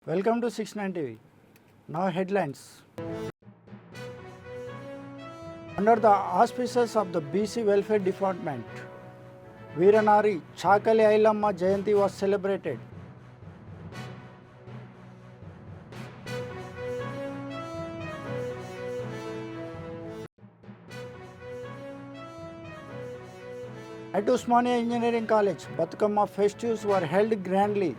Welcome to 69 TV. Now headlines. Under the auspices of the BC Welfare Department, Veeranari Chakali Ailamma Jayanti was celebrated. At Usmania Engineering College, Batukama festivities were held grandly.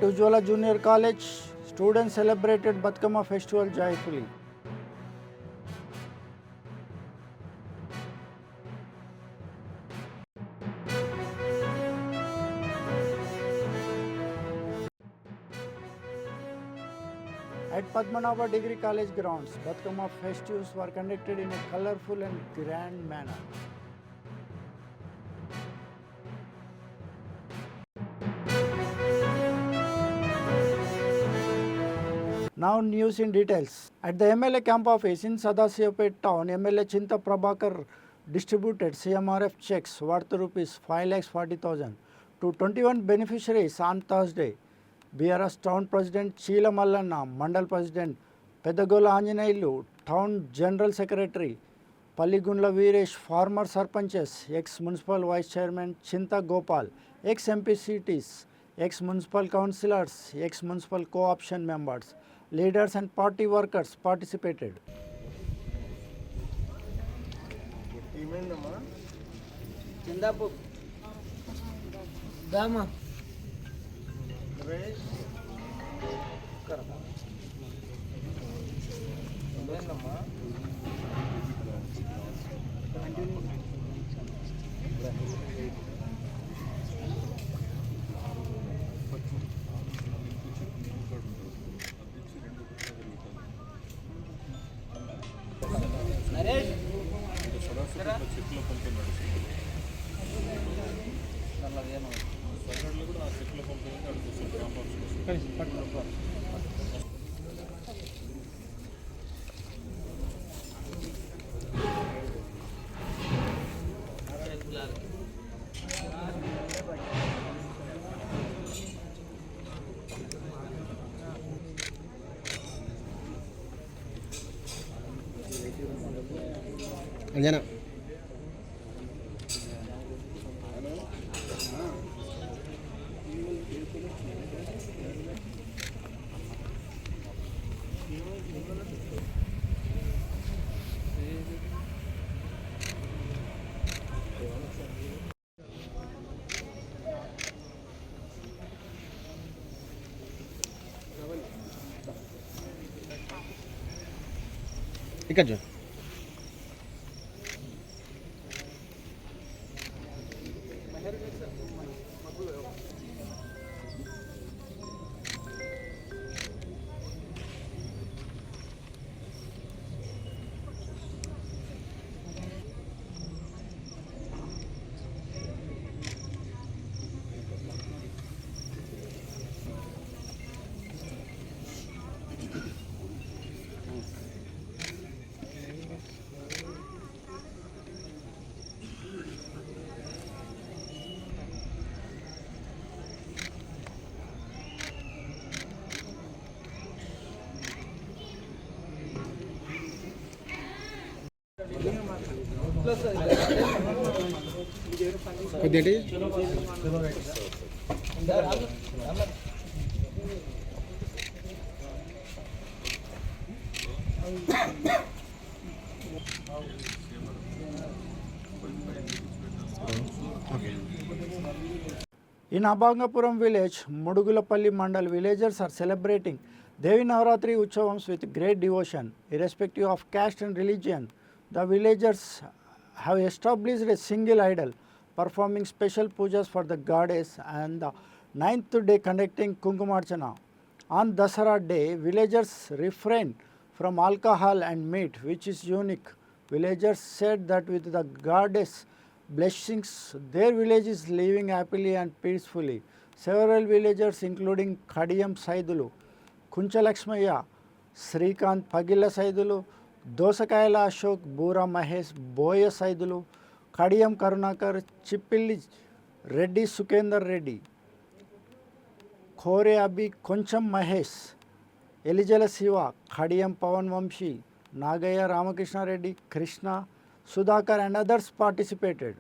At Ujwala Junior College, students celebrated Batukama festival joyfully. At Padmanabha Degree College grounds, Batukama festivities were conducted in a colorful and grand manner. Now news in details. At the MLA camp office in Sadasivapet town, MLA Chinta Prabhakar distributed CMRF checks worth rupees 5,40,000 to 21 beneficiaries on Thursday. BRS Town President Chila Mallanna, Mandal President Pedagola Anjaneyulu, Town General Secretary Palligundla Veeresh, former Sarpanches, ex-Municipal Vice Chairman Chinta Gopal, ex-MPCTs, ex-Municipal Councillors, ex-Municipal Co-option members, leaders and party workers participated. Anjana. ఇక్కడ చూడు. కొద్దింటి In Abhangapuram village, Mudugulapalli Mandal, villagers are celebrating Devi Navaratri Utchavams with great devotion, irrespective of caste and religion. The villagers have established a single idol, performing special pujas for the goddess, and the 9th day conducting Kunkumarchana. On Dasara day, villagers refrain from alcohol and meat, which is unique. Villagers said that with the goddess blessings, their village is living happily and peacefully. Several villagers including Kadiyam Saidulu, Kunchalakshmaya, Srikanth పగిళ్ళ Saidulu, దోసకాయల Ashok, Boora Mahesh, బోయ సైదులు, కడియం కరుణాకర్, చిప్పిల్లి రెడ్డి సుఖేందర్ రెడ్డి, ఖోరే అభి, కొంచెం Mahesh, ఎలిజల Shiva, Kadiyam Pawan Vamsi, Nagaiah Ramakrishna Reddy, Krishna, Sudhakar and others participated.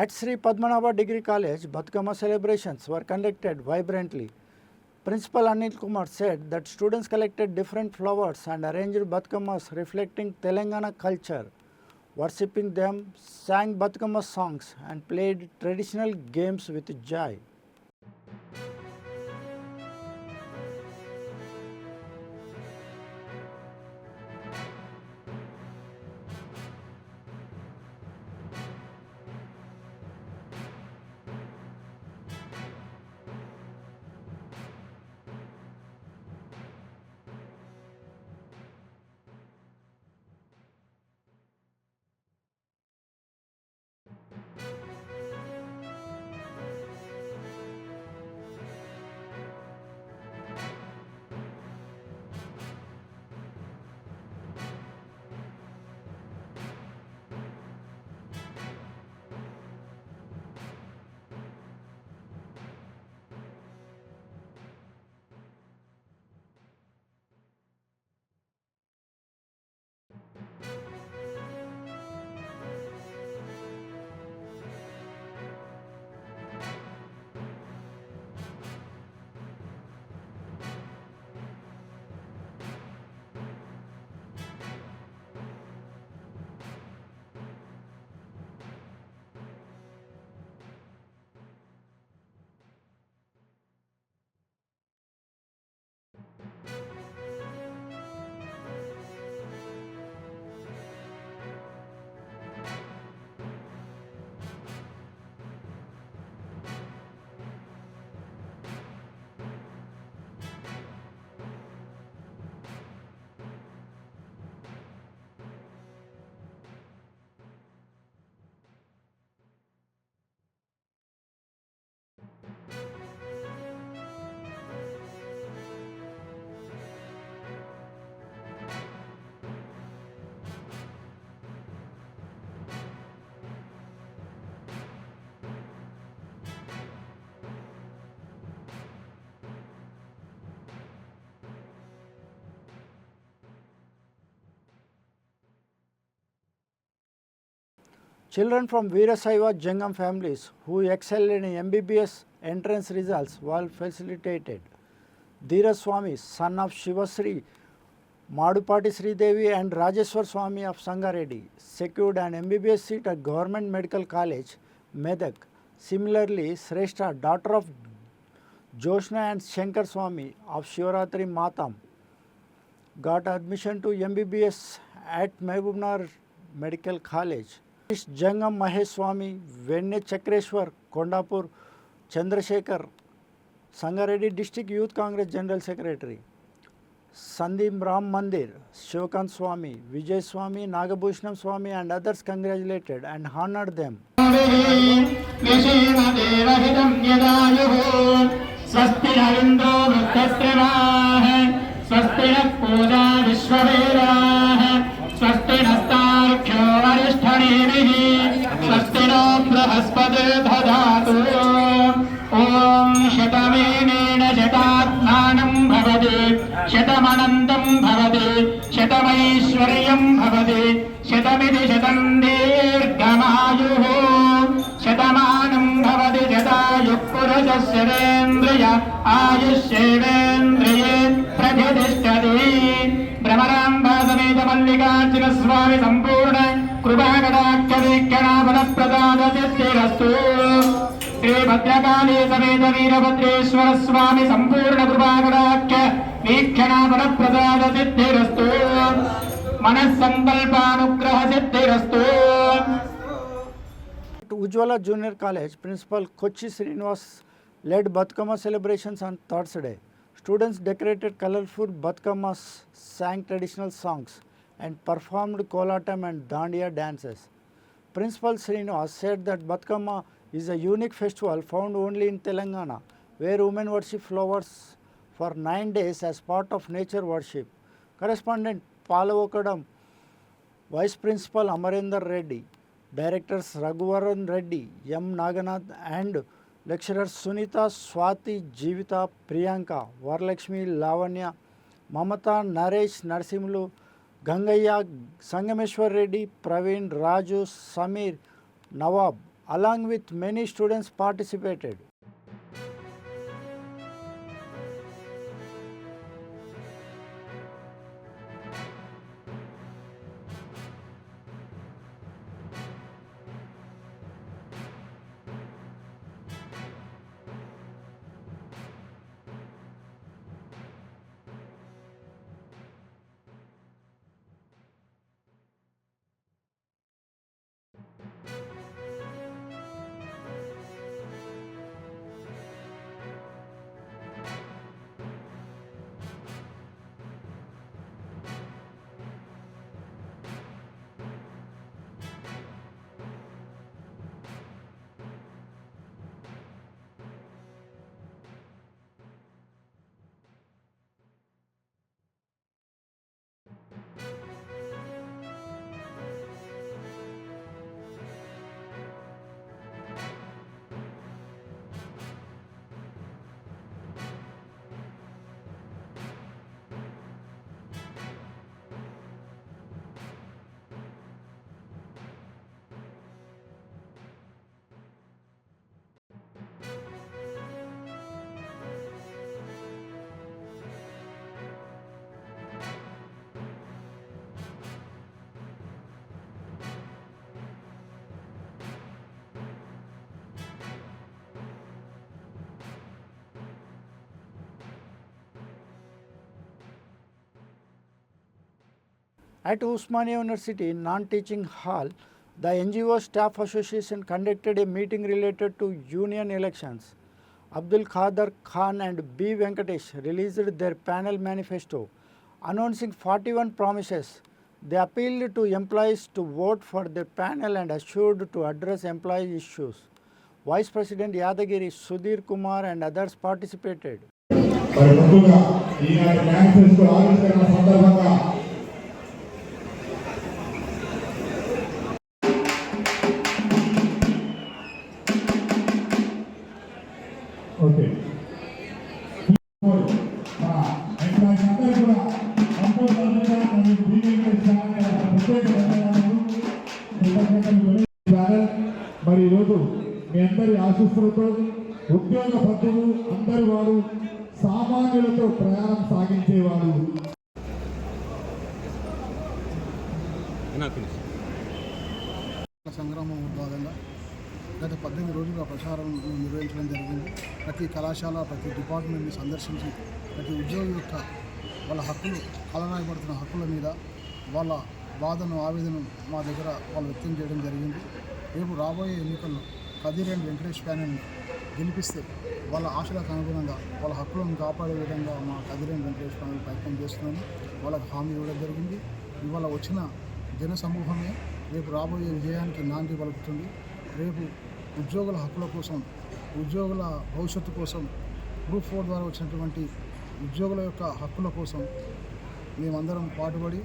At Sri Padmanabha Degree College, Batukama celebrations were conducted vibrantly. Principal Anil Kumar said that students collected different flowers and arranged Batukamas reflecting Telangana culture, worshipping them, sang Batukama songs and played traditional games with joy. Children from Veerasaiva Jangam families who excelled in MBBS entrance results were facilitated. Dheeraj Swami, son of Shivasri, Madupati Sridevi and Rajeshwar Swami of Sangareddy, secured an MBBS seat at Government Medical College, Medak. Similarly, Shrestha, daughter of Joshna and Shankar Swami of Shivaratri Matam, got admission to MBBS at Mehbubnagar Medical College. Jangam Mahesh Swami, Venne Chakreshwar, Kondapur, Chandrasekhar, Sangareddy District Youth Congress General Secretary. Sandeep Ram Mandir, Shivakant Swami, Vijay Swami, Nagabhushanam Swami and others congratulated and honored them. శతమనంతం భవతి శతమైశ్వర్యం భవతి శతమిది శతం దీర్ఘమాయుః శతమానం భవతి శతాయుః పురుషస్యేంద్రియ ఆయుష్యేంద్రియే ప్రతిష్టతి. భ్రమరాంబా సమేత మల్లికార్జున స్వామి సంపూర్ణ కృపాకటాక్ష వీక్షణాఫల ప్రదాన సిద్ధిరస్తు. శ్రీ భద్రకాళీ సమేత వీరభద్రేశ్వర స్వామి సంపూర్ణ కృపాకటాక్ష వీక్షణాపర ప్రసాద సిద్ధిరస్తు మనస్సంకల్పానుగ్రహ సిద్ధిరస్తు. Ujjwala Junior College Principal Kochi Srinivas led Batkama celebrations on Thursday. Students decorated colorful Batkamas, sang traditional songs, and performed Kolatam and Dandiya dances. Principal Srinivas said that Batkama is a unique festival found only in Telangana, where women worship flowers for 9 days as part of nature worship. Correspondent Palavokadam, Vice Principal Amarendra Reddy, Directors Raghuvaran Reddy, M. Naganath and lecturers Sunita, Swati, Jivita, Priyanka, Varalakshmi, Lavanya, Mamata, Naresh, Narsimulu, Gangaya, Sangameshwar Reddy, Praveen, Raju, Samir, Nawab, along with many students participated. At Usmania University Non-Teaching Hall, the NGO Staff Association conducted a meeting related to union elections. Abdul Qadir Khan and B. Venkatesh released their panel manifesto announcing 41 promises. They appealed to employees to vote for their panel and assured to address employee issues. Vice President Yadagiri, Sudhir Kumar and others participated. మరి ముందుగా ఈనాటి manifesto ఆవిష్కరణ సందర్భంగా okay మన employees అందరూ కూడా కంపల్సరీగా మరియు ప్రత్యేక మరి ఈరోజు మీ అందరి ఆశీస్సులతో ఉద్యోగ పద్ధతులు అందరి వారు సామాన్యులతో ప్రయాణం సాగించేవారు. సంగ్రామం భాగంగా గత 18 రోజులుగా ప్రచారం నిర్వహించడం జరిగింది. ప్రతి కళాశాల ప్రతి డిపార్ట్మెంట్ని సందర్శించి ప్రతి ఉద్యోగి యొక్క వాళ్ళ హక్కులు కలనాయబడుతున్న హక్కుల మీద వాళ్ళ బాధను ఆవేదనను మా దగ్గర వాళ్ళు వ్యక్తం చేయడం జరిగింది. రేపు రాబోయే ఎన్నికల్లో కదిర్ అండ్ వెంకటేష్ ప్యానెల్ని గెలిపిస్తే వాళ్ళ ఆశలకు అనుగుణంగా వాళ్ళ హక్కులను కాపాడే విధంగా మా కదిర్ అండ్ వెంకటేష్ ప్యానెల్ ప్రయత్నం చేస్తున్నాము. వాళ్ళకు హామీ ఇవ్వడం జరిగింది. ఇవాళ వచ్చిన జన సమూహమే రేపు రాబోయే విజయానికి నాంది పలుకుతుంది. రేపు ఉద్యోగుల హక్కుల కోసం, ఉద్యోగుల భవిష్యత్తు కోసం, గ్రూప్ 4 ద్వారా వచ్చినటువంటి ఉద్యోగుల యొక్క హక్కుల కోసం మేమందరం పాటుపడి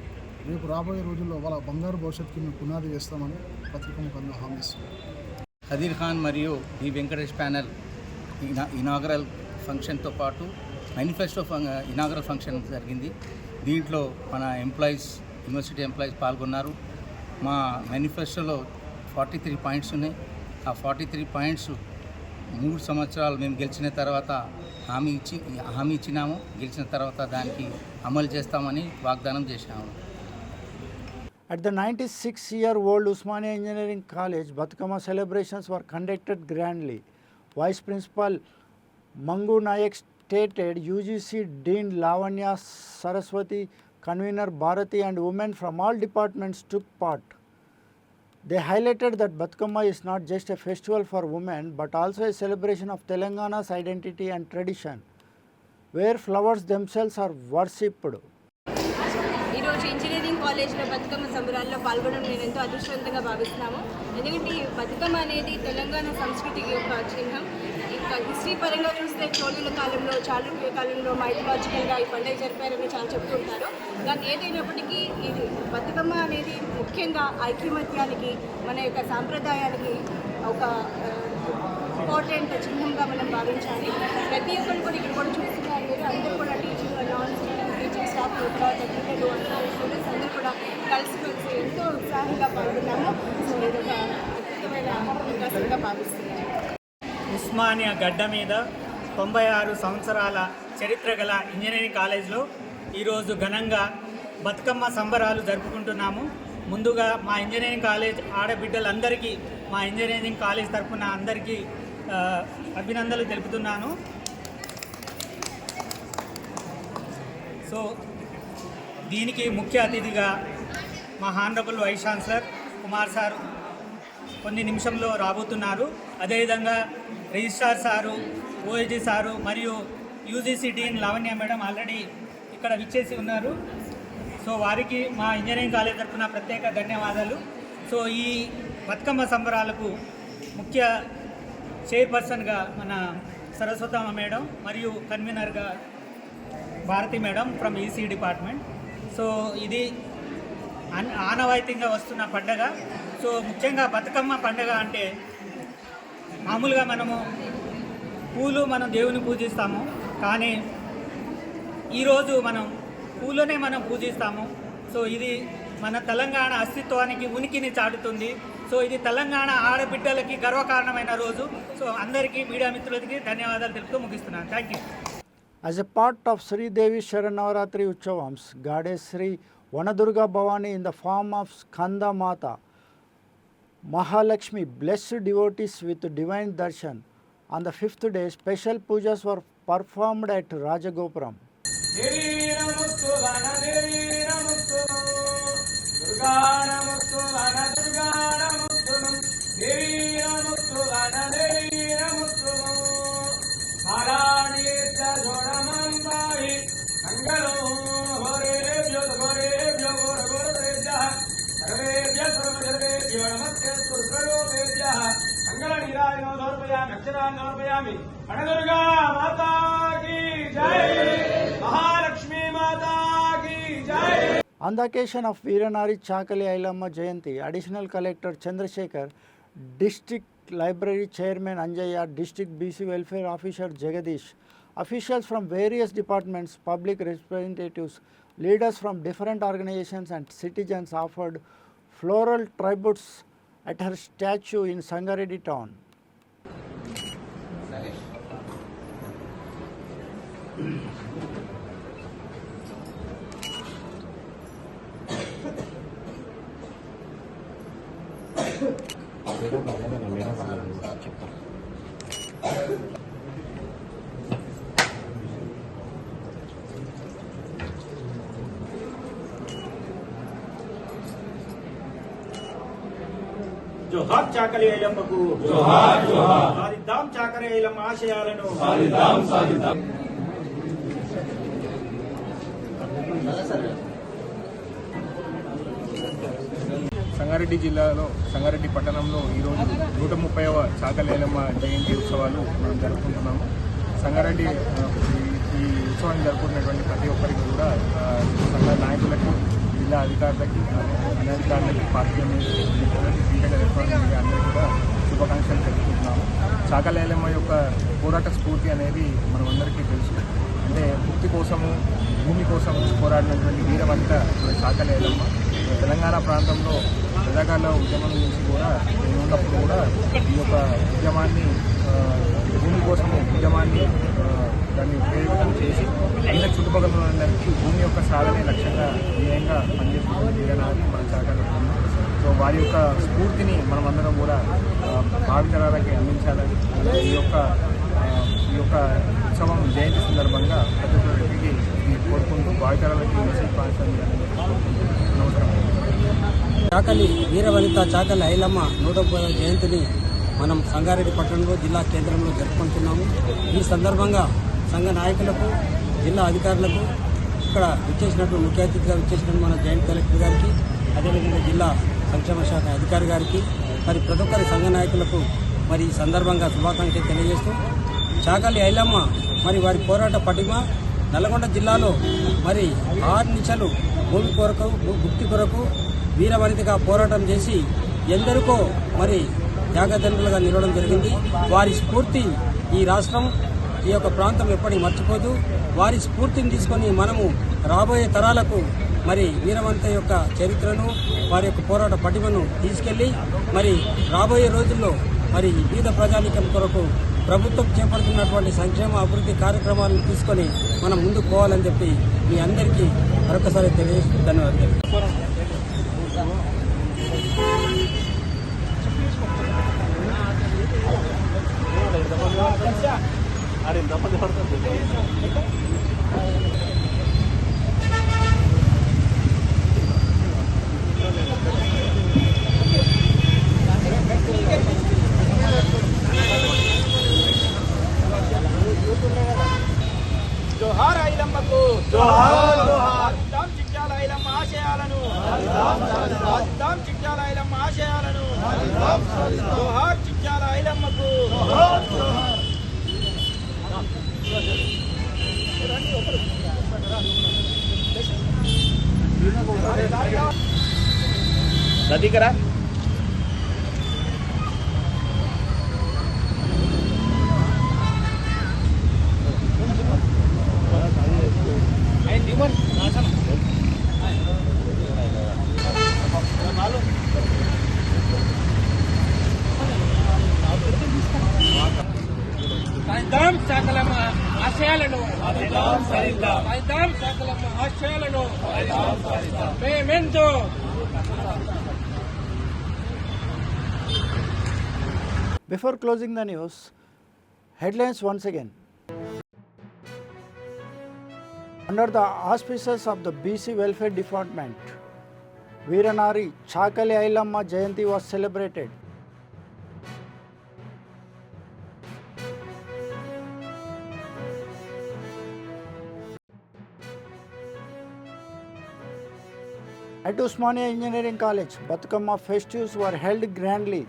రేపు రాబోయే రోజుల్లో వాళ్ళ బంగారు భవిష్యత్తుకి మేము పునాది వేస్తామని పత్రికాముఖంగా హామీ ఇస్తున్నాం. కదీర్ ఖాన్ మరియు బి వెంకటేష్ ప్యానెల్ ఇనాగరల్ ఫంక్షన్తో పాటు మేనిఫెస్టో ఇనాగరల్ ఫంక్షన్ జరిగింది. దీంట్లో మన ఎంప్లాయీస్, యూనివర్సిటీ ఎంప్లాయీస్ పాల్గొన్నారు. మా మేనిఫెస్టోలో 43 పాయింట్స్ ఉన్నాయి. ఆ 43 పాయింట్స్ 3 సంవత్సరాలు మేము గెలిచిన తర్వాత హామీ ఇచ్చినాము. గెలిచిన తర్వాత దానికి అమలు చేస్తామని వాగ్దానం చేశాము. At the 96-year-old Usmania Engineering College, Batkama celebrations were conducted grandly. Vice Principal Mangu Nayak stated UGC Dean Lavanya Saraswati, Convener Bharati and women from all departments took part. They highlighted that Batukama is not just a festival for women but also a celebration of Telangana's identity and tradition, where flowers themselves are worshipped. ఈరోజు engineering కాలేజ్లో బతుకమ్మ సంబరాల్లో పాల్గొనడం నేను ఎంతో అదృష్టవంతంగా భావిస్తున్నాము. ఎందుకంటే ఈ బతుకమ్మ అనేది తెలంగాణ సంస్కృతికి ఒక చిహ్నం. ఇంకా హిస్టరీ పరంగా చూస్తే చోళుల కాలంలో, చాళుక్యుల కాలంలో మైథలాజికల్గా ఈ పండుగ జరిపారని చాలా చెప్తుంటారు. కానీ ఏదైనప్పటికీ ఇది బతుకమ్మ అనేది ముఖ్యంగా ఐక్యమత్యానికి, మన యొక్క సాంప్రదాయానికి ఒక ఇంపార్టెంట్ చిహ్నంగా మనం భావించాలి. ప్రతి ఒక్కరు కూడా ఇక్కడ కూడా చూస్తున్నారు మీరు, అందరూ కూడా టీచింగ్ టీచింగ్ స్టాఫ్ తర్వాత పిల్లలు స్టూడెంట్స్ అందరూ కూడా కలిసి ఎంతో ఉత్సాహంగా పాల్గొన్నాము. సో ఇది ఒక అద్భుతమైన అవకాశంగా భావిస్తున్నాను. ఉస్మానియా గడ్డ మీద 96 సంవత్సరాల చరిత్ర గల ఇంజనీరింగ్ కాలేజ్లో ఈరోజు ఘనంగా బతుకమ్మ సంబరాలు జరుపుకుంటున్నాము. ముందుగా మా ఇంజనీరింగ్ కాలేజ్ ఆడబిడ్డలందరికీ మా ఇంజనీరింగ్ కాలేజ్ తరఫున అందరికీ అభినందనలు తెలుపుతున్నాను. సో దీనికి ముఖ్య అతిథిగా మా honourable vice chancellor Kumar sir కొన్ని నిమిషంలో రాబోతున్నారు. అదేవిధంగా రిజిస్ట్రార్ సారు, ఓఎస్డి సారు మరియు UGC dean Lavanya madam already ఇక్కడ విచ్చేసి ఉన్నారు. సో వారికి మా ఇంజనీరింగ్ కాలేజ్ తరఫున ప్రత్యేక ధన్యవాదాలు. సో ఈ బతుకమ్మ సంబరాలకు ముఖ్య చైర్పర్సన్గా మన సరస్వతమ్మ మేడం మరియు కన్వీనర్గా Bharathi madam from EC department. So ఇది ఆనవాయితీగా వస్తున్న పండగ. సో ముఖ్యంగా బతుకమ్మ పండగ అంటే మామూలుగా మనము మనం దేవుని పూజిస్తాము, కానీ ఈరోజు మనం పూలనే మనం పూజిస్తాము. సో ఇది మన తెలంగాణ అస్తిత్వానికి ఉనికిని చాటుతుంది. సో ఇది తెలంగాణ ఆడబిడ్డలకి గర్వకారణమైన రోజు. సో అందరికీ మీడియా మిత్రులకి ధన్యవాదాలు తెలుపుతూ ముగిస్తున్నాను. Thank you. As a part of Sri Devi Sharanavaratri Utchavams, Goddess Sri Vanadurga Bhavani in the form of Skanda Mata, Mahalakshmi blessed devotees with divine darshan. On the 5th day, special pujas were performed at Rajagopuram. Vanadurga Mata కీ జై, మహాలక్ష్మి మాతా కీ జై. On the occasion of Veeranari Chakali Ailamma Jayanti, Additional Collector Chandrasekhar, District Library Chairman Anjaya, District BC Welfare Officer Jagadish, officials from various departments, public representatives, leaders from different organizations and citizens offered floral tributes at her statue in Sangareddy town. జోహార్ చాకలి ఐలమ్మకు జోహార్ జోహార్. సాధిద్దాం చాకలి ఐలమ్మ ఆశయాలను సాధిద్దాం సాధిద్దాం. సంగారెడ్డి జిల్లాలో సంగారెడ్డి పట్టణంలో ఈరోజు 130వ చాకలి ఐలమ్మ జయంతి ఉత్సవాలు మనం జరుపుకుంటున్నాము. సంగారెడ్డి ఈ ఉత్సవాన్ని జరుపుకున్నటువంటి ప్రతి ఒక్కరికి కూడా సంఘ నాయకులకు, జిల్లా అధికారులకి, అనధికారులకి, పార్టీ ఎలక్ట్రానిక్ మీడియా అందరికీ కూడా శుభాకాంక్షలు తెలుపుకుంటున్నాము. చాకలి ఐలమ్మ యొక్క పోరాట స్ఫూర్తి అనేది మనమందరికీ తెలుసు. అంటే ముక్తి కోసము, భూమి కోసం పోరాడినటువంటి వీరవనిత చాకలి ఐలమ్మ. తెలంగాణ ప్రాంతంలో ప్రజాకాల ఉద్యమం నుంచి కూడా ఉన్నప్పుడు కూడా ఈ యొక్క ఉద్యమాన్ని, భూమి కోసము ఉద్యమాన్ని దాన్ని ఉపయోగం చేసి అందరి చుట్టుపక్కల ఉన్నందరికీ భూమి యొక్క సాధనే లక్ష్యంగా ధ్యేయంగా పనిచేస్తున్న వీరనారి మన చాకలి ఐలమ్మ. సో వారి యొక్క స్ఫూర్తిని మనమందరం కూడా భావితరాలకి అందించాలని ఈ యొక్క ఉత్సవం జయంతి సందర్భంగా ప్రతి ఒక్కరికి కోరుకుంటూ భావితరాలకి మెసేజ్ పాటించాలని నమస్కారం. చాకలి వీరవనిత చాకలి ఐలమ్మ 130వ జయంతిని మనం సంగారెడ్డి పట్టణంలో జిల్లా కేంద్రంలో జరుపుకుంటున్నాము. ఈ సందర్భంగా సంఘ నాయకులకు, జిల్లా అధికారులకు, ఇక్కడ విచ్చేసినటువంటి ముఖ్య అతిథిగా విచ్చేసినటువంటి మన జాయింట్ కలెక్టర్ గారికి, అదేవిధంగా జిల్లా సంక్షేమ శాఖ అధికారి గారికి, మరి ప్రతి ఒక్కరి సంఘ నాయకులకు మరి ఈ సందర్భంగా శుభాకాంక్షలు తెలియజేస్తూ, చాకలి ఐలమ్మ మరి వారి పోరాట పటిమ నల్గొండ జిల్లాలో మరి 6 నిమిషాలు భూమి కొరకు, భుక్తి కొరకు వీరవనితగా పోరాటం చేసి ఎందరికో మరి త్యాగదండులుగా నిలవడం జరిగింది. వారి స్ఫూర్తి ఈ రాష్ట్రం, ఈ యొక్క ప్రాంతం ఎప్పటికీ మర్చిపోదు. వారి స్ఫూర్తిని తీసుకొని మనము రాబోయే తరాలకు మరి వీరవనిత యొక్క చరిత్రను, వారి యొక్క పోరాట పటిమను తీసుకెళ్లి మరి రాబోయే రోజుల్లో మరి పేద ప్రజానీకం కొరకు ప్రభుత్వం చేపడుతున్నటువంటి సంక్షేమ అభివృద్ధి కార్యక్రమాలను తీసుకొని మనం ముందుకు పోవాలని చెప్పి మీ అందరికీ మరొకసారి తెలియజేస్తూ ధన్యవాదాలు. జోహార్ ఐలమ్మకు జోహార్ జోహార్ దాం చిక్యాల ఐలమ్మ ఆశయాలను దాం చిక్యాల ఐలమ్మ ఆశయాలను జోహార్ చిక్యాల ఐలమ్మకు సదికరా సాయిదాం చాకలమ్మ ఆశయాలను, సాయిదాం చాకలమ్మ ఆశయాలను మేమెంతో. Before closing the news, headlines once again. Under the auspices of the BC Welfare Department, Veeranari Chakali Ailamma Jayanti was celebrated. At Usmania Engineering College, Batukama festivities were held grandly.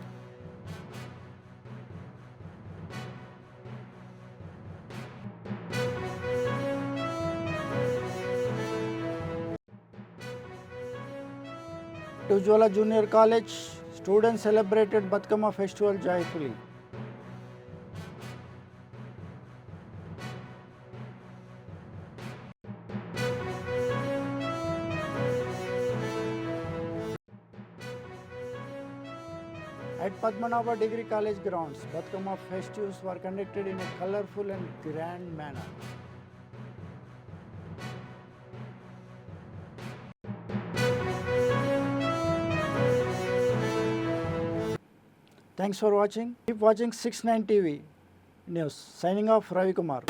At Ujwala Junior College, students celebrated Batukama festival joyfully. At Padmanabha Degree College grounds, Batukama festivities were conducted in a colorful and grand manner. Thanks for watching. Keep watching 6/9 TV News. Signing off, Ravi Kumar.